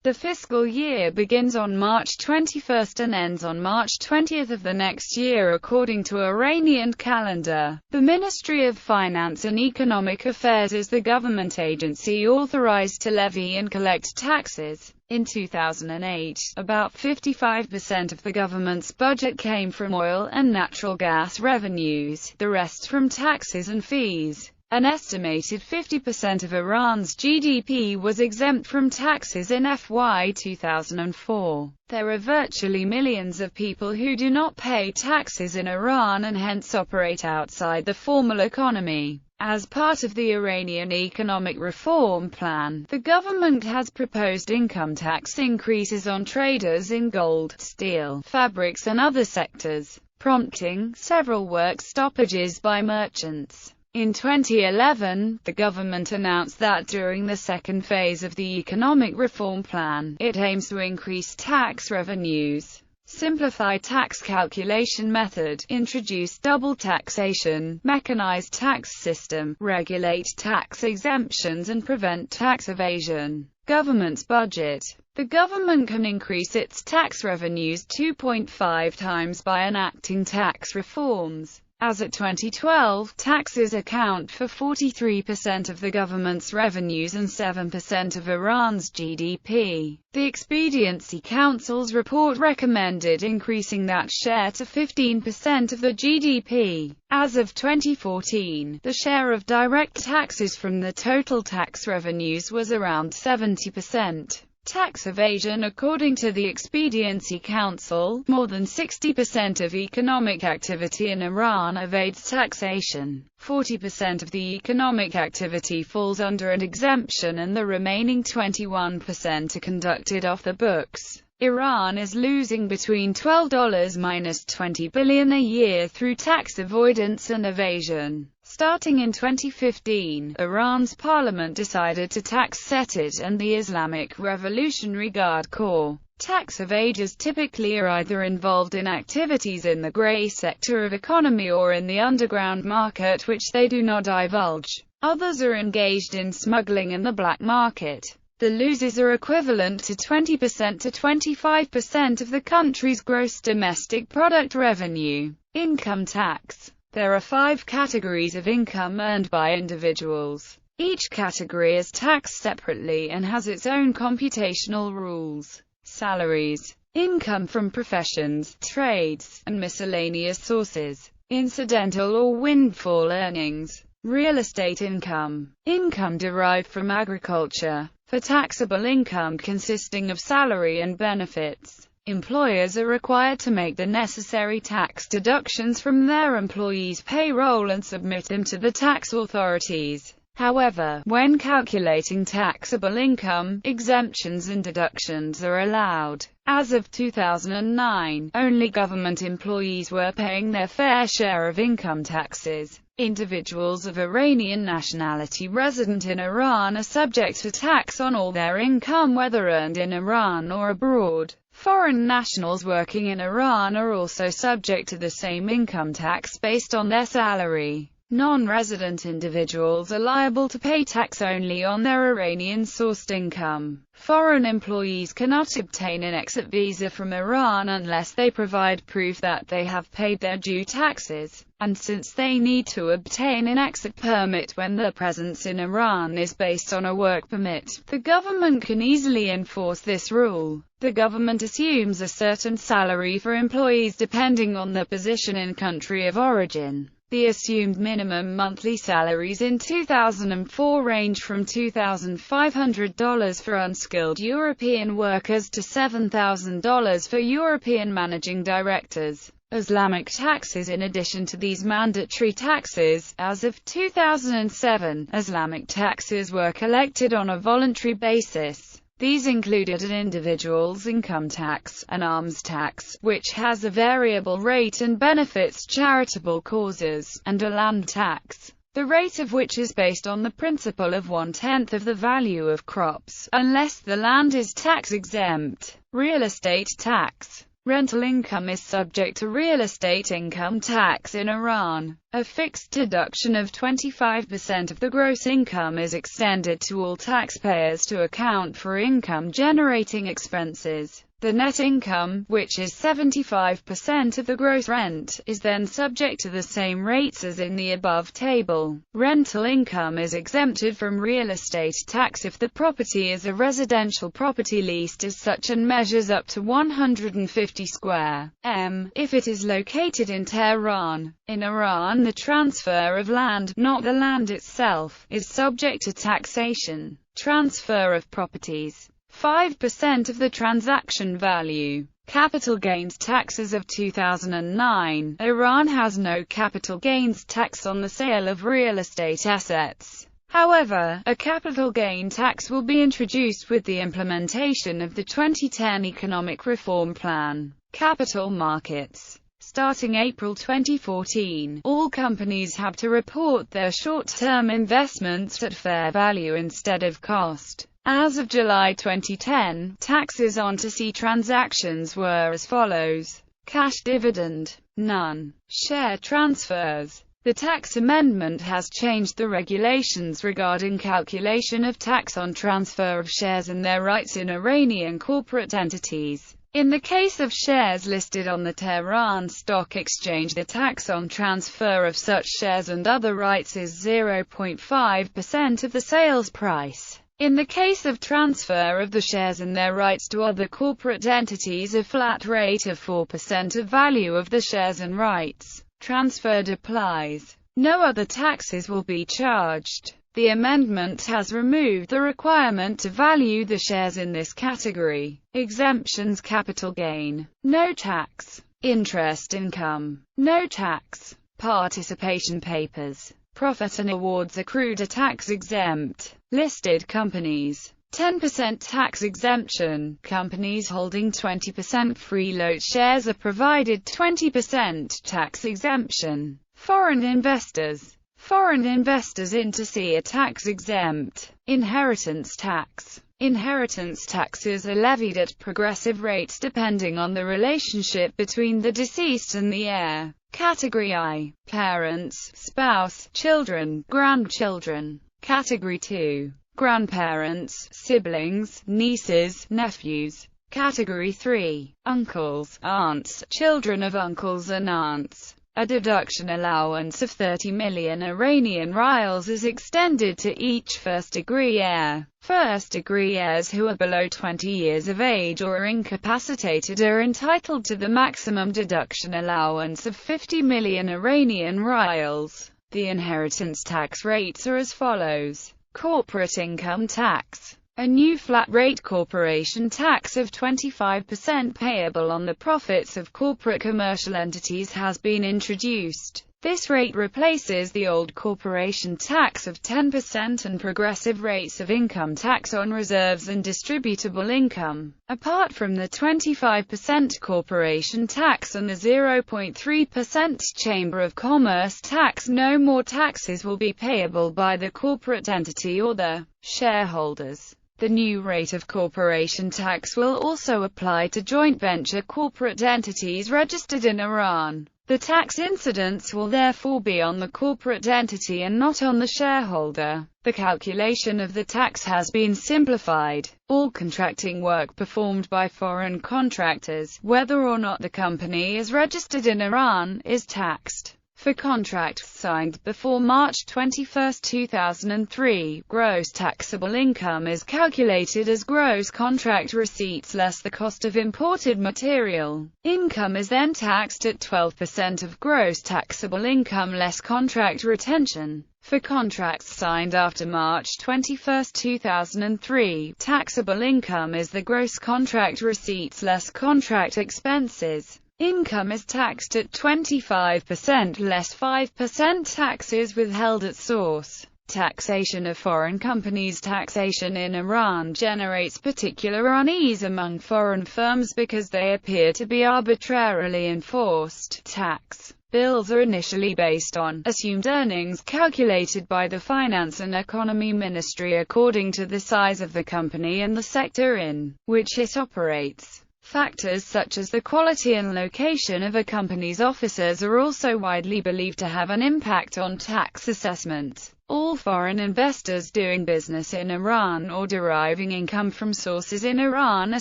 The fiscal year begins on March 21 and ends on March 20 of the next year according to Iranian calendar. The Ministry of Finance and Economic Affairs is the government agency authorized to levy and collect taxes. In 2008, about 55% of the government's budget came from oil and natural gas revenues, the rest from taxes and fees. An estimated 50% of Iran's GDP was exempt from taxes in FY 2004. There are virtually millions of people who do not pay taxes in Iran and hence operate outside the formal economy. As part of the Iranian economic reform plan, the government has proposed income tax increases on traders in gold, steel, fabrics and other sectors, prompting several work stoppages by merchants. In 2011, the government announced that during the second phase of the economic reform plan, it aims to increase tax revenues, simplify tax calculation method, introduce double taxation, mechanized tax system, regulate tax exemptions and prevent tax evasion. Government's budget. The government can increase its tax revenues 2.5 times by enacting tax reforms. As of 2012, taxes account for 43% of the government's revenues and 7% of Iran's GDP. The Expediency Council's report recommended increasing that share to 15% of the GDP. As of 2014, the share of direct taxes from the total tax revenues was around 70%. Tax evasion. According to the Expediency Council, more than 60% of economic activity in Iran evades taxation. 40% of the economic activity falls under an exemption and the remaining 21% are conducted off the books. Iran is losing between $12–20 billion a year through tax avoidance and evasion. Starting in 2015, Iran's parliament decided to tax Setted and the Islamic Revolutionary Guard Corps. Tax evaders typically are either involved in activities in the grey sector of economy or in the underground market which they do not divulge. Others are engaged in smuggling and the black market. The losses are equivalent to 20% to 25% of the country's gross domestic product revenue. Income tax. There are 5 categories of income earned by individuals. Each category is taxed separately and has its own computational rules. Salaries. Income from professions, trades, and miscellaneous sources. Incidental or windfall earnings. Real estate income. Income derived from agriculture. For taxable income consisting of salary and benefits, employers are required to make the necessary tax deductions from their employees' payroll and submit them to the tax authorities. However, when calculating taxable income, exemptions and deductions are allowed. As of 2009, only government employees were paying their fair share of income taxes. Individuals of Iranian nationality resident in Iran are subject to tax on all their income whether earned in Iran or abroad. Foreign nationals working in Iran are also subject to the same income tax based on their salary. Non-resident individuals are liable to pay tax only on their Iranian-sourced income. Foreign employees cannot obtain an exit visa from Iran unless they provide proof that they have paid their due taxes, and since they need to obtain an exit permit when their presence in Iran is based on a work permit, the government can easily enforce this rule. The government assumes a certain salary for employees depending on their position in country of origin. The assumed minimum monthly salaries in 2004 ranged from $2,500 for unskilled European workers to $7,000 for European managing directors. Islamic taxes. In addition to these mandatory taxes, as of 2007, Islamic taxes were collected on a voluntary basis. These included an individual's income tax, an alms tax, which has a variable rate and benefits charitable causes, and a land tax, the rate of which is based on the principle of 1/10 of the value of crops, unless the land is tax-exempt. Real estate tax. Rental income is subject to real estate income tax in Iran. A fixed deduction of 25% of the gross income is extended to all taxpayers to account for income-generating expenses. The net income, which is 75% of the gross rent, is then subject to the same rates as in the above table. Rental income is exempted from real estate tax if the property is a residential property leased as such and measures up to 150 square m, if it is located in Tehran. In Iran, the transfer of land, not the land itself, is subject to taxation. Transfer of properties. 5% of the transaction value. Capital gains taxes of 2009. Iran has no capital gains tax on the sale of real estate assets. However, a capital gain tax will be introduced with the implementation of the 2010 Economic Reform Plan. Capital markets. Starting April 2014, all companies have to report their short-term investments at fair value instead of cost. As of July 2010, taxes on to-see transactions were as follows. Cash dividend, none. Share transfers. The tax amendment has changed the regulations regarding calculation of tax on transfer of shares and their rights in Iranian corporate entities. In the case of shares listed on the Tehran Stock Exchange, the tax on transfer of such shares and other rights is 0.5% of the sales price. In the case of transfer of the shares and their rights to other corporate entities, a flat rate of 4% of value of the shares and rights transferred applies. No other taxes will be charged. The amendment has removed the requirement to value the shares in this category. Exemptions. Capital gain, no tax. Interest income, no tax. Participation papers, profit and awards accrued are tax exempt. Listed companies, 10% tax exemption. Companies holding 20% free float shares are provided 20% tax exemption. Foreign investors. Foreign investors into C are tax exempt. Inheritance tax. Inheritance taxes are levied at progressive rates depending on the relationship between the deceased and the heir. Category I. Parents, spouse, children, grandchildren. Category II. Grandparents, siblings, nieces, nephews. Category III. Uncles, aunts, children of uncles and aunts. A deduction allowance of 30 million Iranian rials is extended to each first-degree heir. First-degree heirs who are below 20 years of age or are incapacitated are entitled to the maximum deduction allowance of 50 million Iranian rials. The inheritance tax rates are as follows. Corporate income tax. A new flat-rate corporation tax of 25% payable on the profits of corporate commercial entities has been introduced. This rate replaces the old corporation tax of 10% and progressive rates of income tax on reserves and distributable income. Apart from the 25% corporation tax and the 0.3% Chamber of Commerce tax, no more taxes will be payable by the corporate entity or the shareholders. The new rate of corporation tax will also apply to joint venture corporate entities registered in Iran. The tax incidence will therefore be on the corporate entity and not on the shareholder. The calculation of the tax has been simplified. All contracting work performed by foreign contractors, whether or not the company is registered in Iran, is taxed. For contracts signed before March 21, 2003, gross taxable income is calculated as gross contract receipts less the cost of imported material. Income is then taxed at 12% of gross taxable income less contract retention. For contracts signed after March 21, 2003, taxable income is the gross contract receipts less contract expenses. Income is taxed at 25% less 5% taxes withheld at source. Taxation of foreign companies. Taxation in Iran generates particular unease among foreign firms because they appear to be arbitrarily enforced. Tax bills are initially based on assumed earnings calculated by the Finance and Economy Ministry according to the size of the company and the sector in which it operates. Factors such as the quality and location of a company's offices are also widely believed to have an impact on tax assessment. All foreign investors doing business in Iran or deriving income from sources in Iran are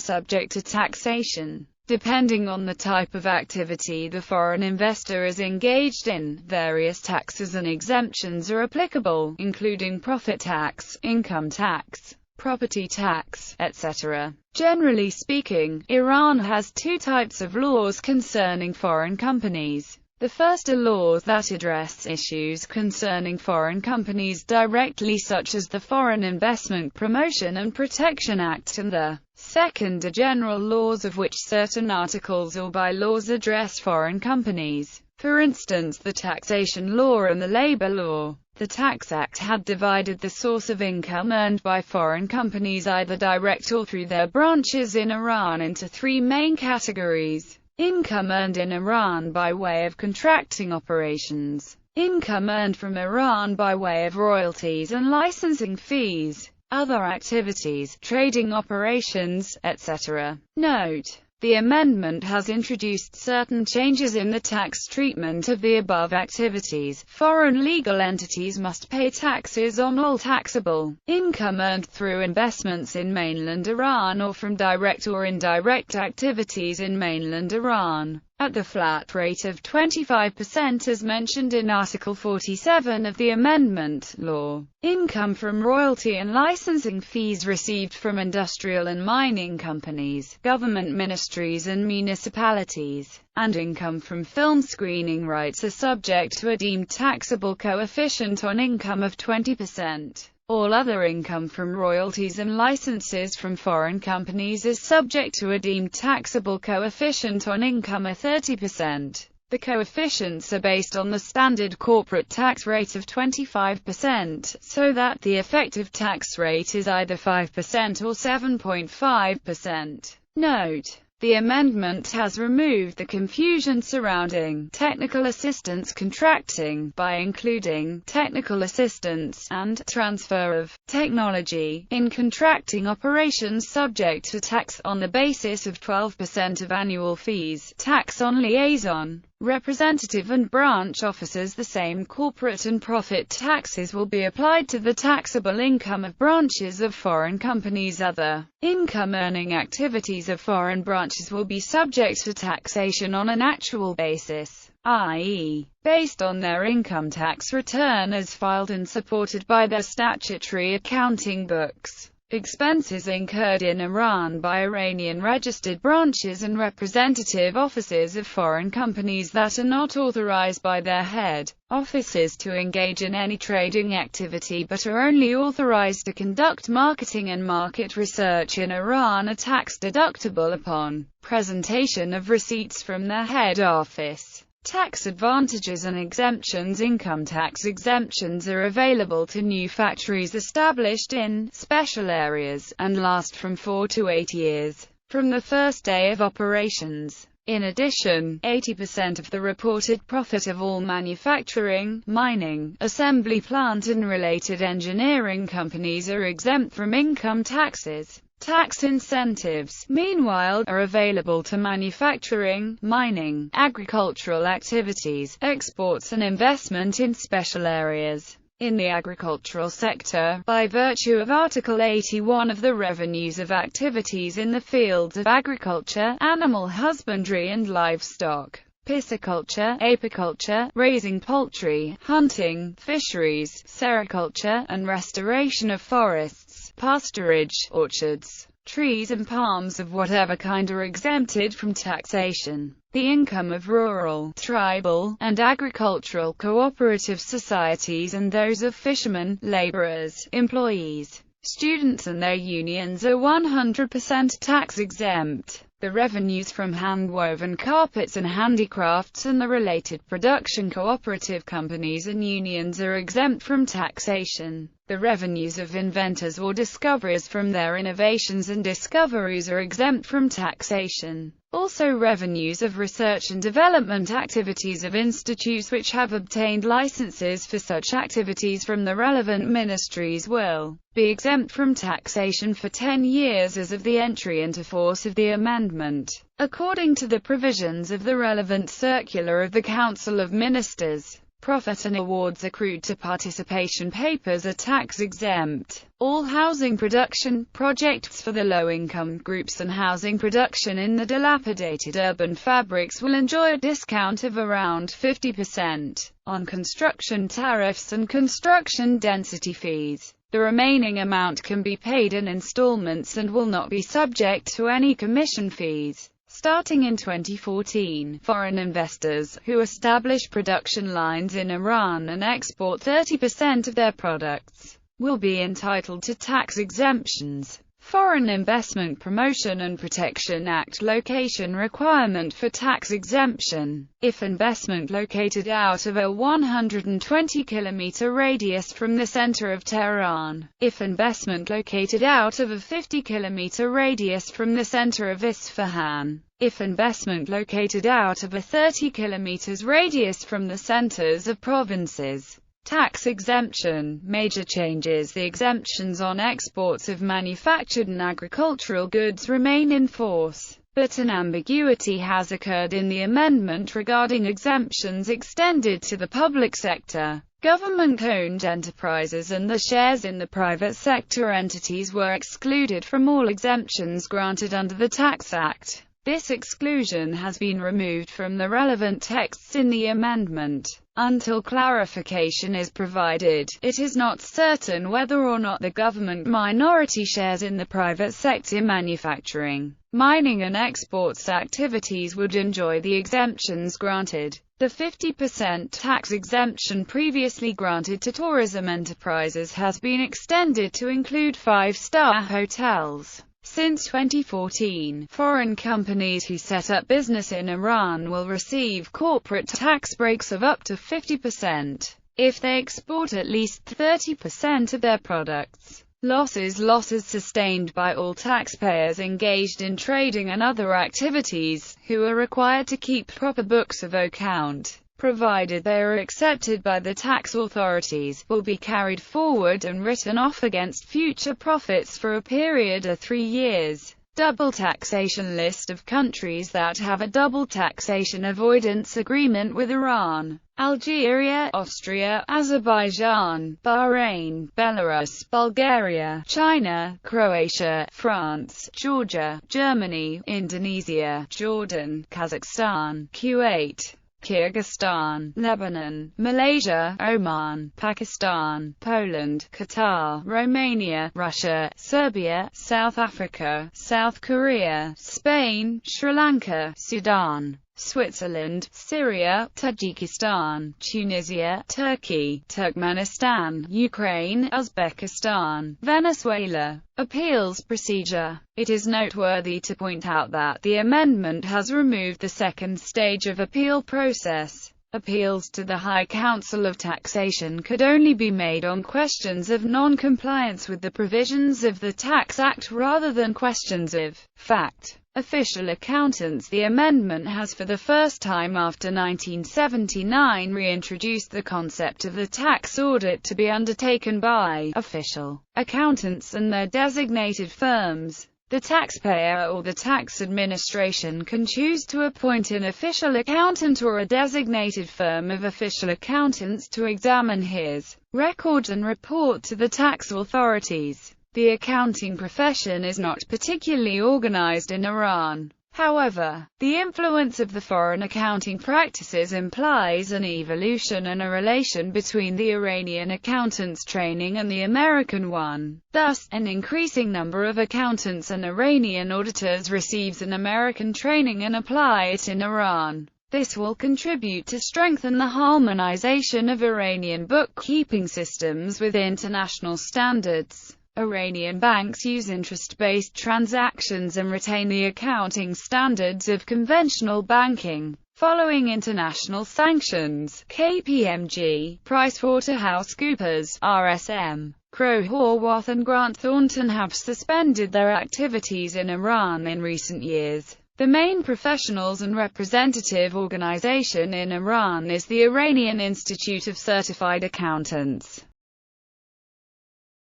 subject to taxation. Depending on the type of activity the foreign investor is engaged in, various taxes and exemptions are applicable, including profit tax, income tax, property tax, etc. Generally speaking, Iran has two types of laws concerning foreign companies. The first are laws that address issues concerning foreign companies directly, such as the Foreign Investment Promotion and Protection Act, and the second are general laws, of which certain articles or bylaws address foreign companies. For instance, the taxation law and the labor law. The Tax Act had divided the source of income earned by foreign companies, either direct or through their branches in Iran, into three main categories. Income earned in Iran by way of contracting operations. Income earned from Iran by way of royalties and licensing fees. Other activities, trading operations, etc. Note: the amendment has introduced certain changes in the tax treatment of the above activities. Foreign legal entities must pay taxes on all taxable income earned through investments in mainland Iran or from direct or indirect activities in mainland Iran, at the flat rate of 25% as mentioned in Article 47 of the amendment law. Income from royalty and licensing fees received from industrial and mining companies, government ministries and municipalities, and income from film screening rights are subject to a deemed taxable coefficient on income of 20%. All other income from royalties and licenses from foreign companies is subject to a deemed taxable coefficient on income of 30%. The coefficients are based on the standard corporate tax rate of 25%, so that the effective tax rate is either 5% or 7.5%. Note: the amendment has removed the confusion surrounding technical assistance contracting by including technical assistance and transfer of technology in contracting operations subject to tax on the basis of 12% of annual fees. Tax on liaison, representative and branch officers. The same corporate and profit taxes will be applied to the taxable income of branches of foreign companies. Other income-earning activities of foreign branches will be subject to taxation on an actual basis, i.e., based on their income tax return as filed and supported by their statutory accounting books. Expenses incurred in Iran by Iranian-registered branches and representative offices of foreign companies that are not authorized by their head offices to engage in any trading activity but are only authorized to conduct marketing and market research in Iran are tax-deductible upon presentation of receipts from their head office. Tax advantages and exemptions. Income tax exemptions are available to new factories established in special areas, and last from 4 to 8 years, from the first day of operations. In addition, 80% of the reported profit of all manufacturing, mining, assembly plant and related engineering companies are exempt from income taxes. Tax incentives, meanwhile, are available to manufacturing, mining, agricultural activities, exports and investment in special areas. In the agricultural sector, by virtue of Article 81 of the Revenues of Activities in the Fields of Agriculture, Animal Husbandry and Livestock, pisciculture, apiculture, raising poultry, hunting, fisheries, sericulture, and restoration of forests, pasturage, orchards, trees and palms of whatever kind are exempted from taxation. The income of rural, tribal, and agricultural cooperative societies and those of fishermen, laborers, employees, students and their unions are 100% tax exempt. The revenues from hand-woven carpets and handicrafts and the related production cooperative companies and unions are exempt from taxation. The revenues of inventors or discoverers from their innovations and discoveries are exempt from taxation. Also revenues of research and development activities of institutes which have obtained licenses for such activities from the relevant ministries will be exempt from taxation for 10 years as of the entry into force of the amendment, according to the provisions of the relevant circular of the Council of Ministers. Profit and awards accrued to participation papers are tax-exempt. All housing production projects for the low-income groups and housing production in the dilapidated urban fabrics will enjoy a discount of around 50% on construction tariffs and construction density fees. The remaining amount can be paid in installments and will not be subject to any commission fees. Starting in 2014, foreign investors, who establish production lines in Iran and export 30% of their products, will be entitled to tax exemptions. Foreign Investment Promotion and Protection Act location requirement for tax exemption. If investment located out of a 120-kilometer radius from the center of Tehran. If investment located out of a 50-kilometer radius from the center of Isfahan. If investment located out of a 30 kilometers radius from the centers of provinces. Tax exemption. Major changes. The exemptions on exports of manufactured and agricultural goods remain in force, but an ambiguity has occurred in the amendment regarding exemptions extended to the public sector. Government-owned enterprises and the shares in the private sector entities were excluded from all exemptions granted under the Tax Act. This exclusion has been removed from the relevant texts in the amendment. Until clarification is provided, it is not certain whether or not the government minority shares in the private sector manufacturing, mining and exports activities would enjoy the exemptions granted. The 50% tax exemption previously granted to tourism enterprises has been extended to include 5-star hotels. Since 2014, foreign companies who set up business in Iran will receive corporate tax breaks of up to 50% if they export at least 30% of their products. Losses sustained by all taxpayers engaged in trading and other activities, who are required to keep proper books of account, provided they are accepted by the tax authorities, will be carried forward and written off against future profits for a period of 3 years. Double taxation. List of countries that have a double taxation avoidance agreement with Iran: Algeria, Austria, Azerbaijan, Bahrain, Belarus, Bulgaria, China, Croatia, France, Georgia, Germany, Indonesia, Jordan, Kazakhstan, Kuwait, Kyrgyzstan, Lebanon, Malaysia, Oman, Pakistan, Poland, Qatar, Romania, Russia, Serbia, South Africa, South Korea, Spain, Sri Lanka, Sudan, Switzerland, Syria, Tajikistan, Tunisia, Turkey, Turkmenistan, Ukraine, Uzbekistan, Venezuela. Appeals procedure. It is noteworthy to point out that the amendment has removed the second stage of appeal process. Appeals to the High Council of Taxation could only be made on questions of non-compliance with the provisions of the Tax Act rather than questions of fact. Official accountants. The amendment has for the first time after 1979 reintroduced the concept of the tax audit to be undertaken by official accountants and their designated firms. The taxpayer or the tax administration can choose to appoint an official accountant or a designated firm of official accountants to examine his records and report to the tax authorities. The accounting profession is not particularly organized in Iran. However, the influence of the foreign accounting practices implies an evolution and a relation between the Iranian accountants' training and the American one. Thus, an increasing number of accountants and Iranian auditors receives an American training and apply it in Iran. This will contribute to strengthen the harmonization of Iranian bookkeeping systems with international standards. Iranian banks use interest-based transactions and retain the accounting standards of conventional banking. Following international sanctions, KPMG, PricewaterhouseCoopers, RSM, Crowe Horwath and Grant Thornton have suspended their activities in Iran in recent years. The main professionals and representative organization in Iran is the Iranian Institute of Certified Accountants.